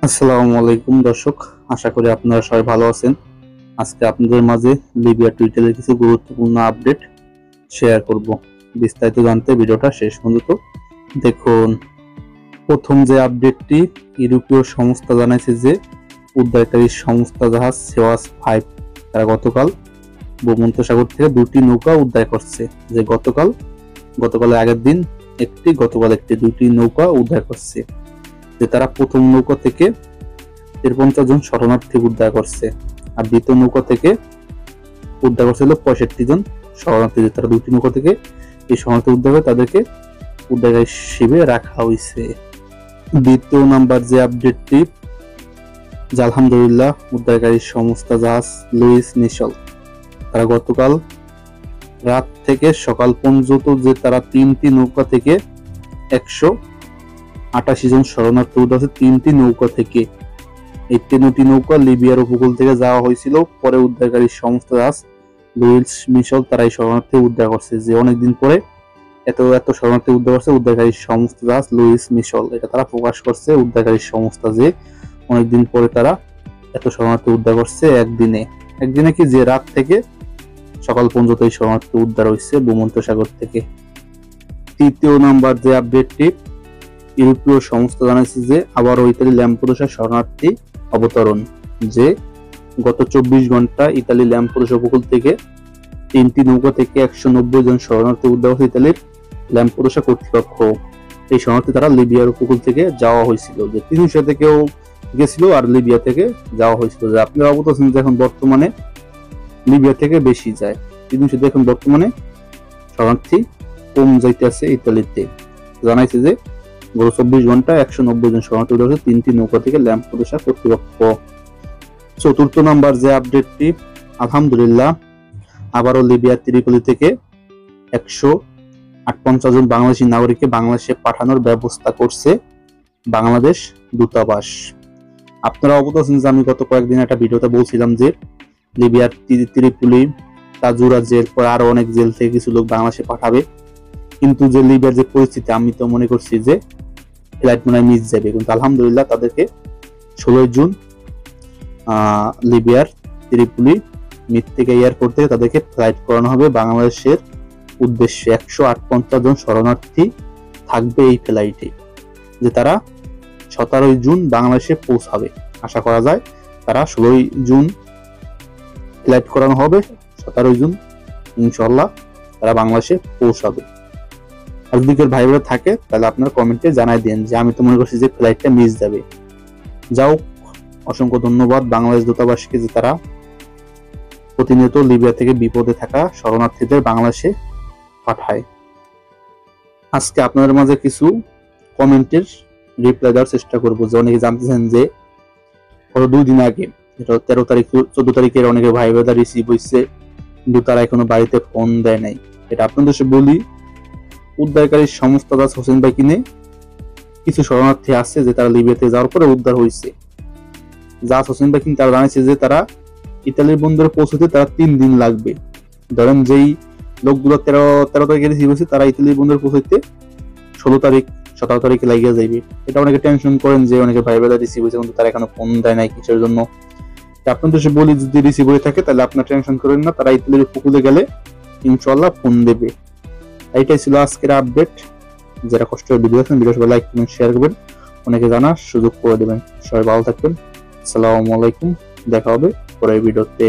আসসালামু আলাইকুম দর্শক, আশা করি আপনারা সবাই ভালো আছেন। আজকে আপনাদের মাঝে লিবিয়া টুইটারের কিছু গুরুত্বপূর্ণ আপডেট শেয়ার করব। বিস্তারিত জানতে ভিডিওটা শেষ পর্যন্ত দেখুন। প্রথম যে আপডেটটি, ইউরোপীয় সংস্থা জানাইছে যে উদ্ধারকারী সংস্থা জাহাজ সেওয়াস 5 তারা গতকাল ভূমধ্যসাগর থেকে দুটি নৌকা উদ্ধার করছে। যে গতকালের আগের দিন গতকাল দুটি নৌকা উদ্ধার করছে। যে তারা প্রথম নৌকা থেকে 53 জন শরণার্থী উদ্ধার করছে, আর দ্বিতীয় নৌকা থেকে উদ্ধার করছিল 65 জন শরণার্থী। তারা দুটি নৌকা থেকে এই শরণার্থী উদ্ধার করে তাদেরকে উদ্ধারকারী শিবিরে রাখা হয়েছে। দ্বিতীয় নাম্বার যে আপডেটটি, আলহামদুলিল্লাহ উদ্ধারকারী সংস্থা জাহাজ লুইস মিশেল তারা গতকাল রাত থেকে সকাল পর্যন্ত যে তারা 3টি নৌকা থেকে 188 জন শরণার্থী উদ্ধার হয়েছে। 3টি নৌকা থেকে এই 3টি নৌকা লিবিয়ার উপকূল থেকে যাওয়া হয়েছিল। পরে উদ্ধারকারী সংস্থা জাহাজ লুইস মিশেল তারা এই শরণার্থী উদ্ধার করছে। যে অনেকদিন পরে এত শরণার্থী উদ্ধার করছে উদ্ধারকারী সংস্থা জাহাজ লুইস মিশেল, এটা তারা প্রকাশ করছে। উদ্ধারকারী সংস্থা যে অনেকদিন পরে তারা এত শরণার্থী উদ্ধার করছে একদিনে কি যে রাত থেকে সকাল পর্যন্ত এই শরণার্থী উদ্ধার হয়েছে ভূমধ্যসাগর থেকে। তৃতীয় নাম্বার যে আপডেটটি, ইউরোপীয় সংস্থা জানাইছে যে আবারও ইতালি ল্যাম্পেদুসা শরণার্থী অবতরণ। যে গত 24 ঘন্টা ইতালি ল্যাম্পেদুসা উপকূল থেকে 3টি নৌকা থেকে 190 জন শরণার্থী উদ্ধার হয়েছে ইতালির ল্যাম্পেদুসা কর্তৃপক্ষ। এই শরণার্থী তারা লিবিয়ার উপকূল থেকে যাওয়া হয়েছিল। যে তিনুসিয়া থেকেও গেছিল আর লিবিয়া থেকে যাওয়া হয়েছিল। যে আপনারা অবগত আছেন যে এখন বর্তমানে লিবিয়া থেকে বেশি যায়, তিনুসিয়া থেকে এখন বর্তমানে শরণার্থী কম যাইতেছে ইতালিতে। জানাইছে যে গত 24 ঘন্টায় 190 জন শরণার্থী উদ্ধার হয়েছে 3টি নৌকা থেকে ল্যাম্পেদুসা কর্তৃপক্ষ। চতুর্থ নাম্বার যে আপডেটটি, আলহামদুলিল্লাহ আবারও লিবিয়ার ত্রিপলি থেকে 158 জন বাংলাদেশি নাগরিককে বাংলাদেশে পাঠানোর ব্যবস্থা করছে বাংলাদেশ দূতাবাস। আপনারা অবগত আছেন যে আমি গত কয়েকদিন একটা ভিডিওতে বলছিলাম যে লিবিয়ার ত্রিপলি, তাজুরা জেল, পর আরো অনেক জেল থেকে কিছু লোক বাংলাদেশে পাঠাবে। কিন্তু যে লিবিয়ার যে পরিস্থিতি, আমি তো মনে করছি যে ফ্লাইট মনে হয় মিস যাবে, কিন্তু আলহামদুলিল্লাহ তাদেরকে 16 জুন লিবিয়ার ত্রিপলি মৃত্তিকা এয়ারপোর্ট থেকে তাদেরকে ফ্লাইট করানো হবে বাংলাদেশের উদ্দেশ্যে। 158 জন শরণার্থী থাকবে এই ফ্লাইটে। যে তারা 17 জুন বাংলাদেশে পৌঁছাবে। আশা করা যায় তারা 16 জুন ফ্লাইট করানো হবে, 17 জুন ইনশাআল্লাহ তারা বাংলাদেশে পৌঁছাবে। আর যদি কেউ ভাই বোন থাকে তাহলে আপনারা কমেন্টে জানাই দেন যে আমি তো মনে করছি যে ফ্লাইটটা মিস যাবে। যাও, অসংখ্য ধন্যবাদ বাংলাদেশ দূতাবাসকে যে তারা প্রতিনিয়ত লিবিয়া থেকে বিপদে থাকা শরণার্থীদের বাংলাদেশে পাঠায়। আজকে আপনাদের মাঝে কিছু কমেন্টের রিপ্লাই দেওয়ার চেষ্টা করবো। যে অনেকে জানতেছেন যে গত 2 দিন আগে, এটা 13 তারিখ 14 তারিখের অনেকে ভাই বোন রিসিভ হয়েছে, কিন্তু তারা এখনো বাড়িতে ফোন দেয় নাই। এটা আপনাদের বলি, উদ্ধারকারী সংস্থা জাহাজ হোসেন ভাই কিনে কিছু শরণার্থী আছে যে তারা লিবিয়াতে যাওয়ার পরে উদ্ধার হয়েছে। জাহাজ হোসেন ভাই কিন্তু তারা জানাইছে যে তারা ইতালির বন্দরে পৌঁছতে তারা 3 দিন লাগবে। ধরেন যেই লোকগুলো 13 তারিখে রিসিভ হয়েছে তারা ইতালির বন্দরে পৌঁছতে 16 তারিখ 17 তারিখে লাগিয়ে যাবে। এটা অনেকে টেনশন করেন যে অনেকে ভাই বোন রিসিভ হয়েছে কিন্তু তারা এখনো ফোন দেয় নাই কিছুর জন্য। আপনাদের বলি, যদি রিসিভ হয়ে থাকে তাহলে আপনারা টেনশন করেন না, তারা ইতালির উপকূলে গেলে ইনশাআল্লাহ ফোন দেবে। এইটাই ছিল আজকের আপডেট। যারা কষ্ট করে ভিডিও দেখেন, ভিডিও সবাই লাইক কমেন্ট শেয়ার করবেন, অনেকে জানার সুযোগ করে দেবেন। সবাই ভালো থাকবেন। আসসালামু আলাইকুম, দেখা হবে পরের ভিডিওতে।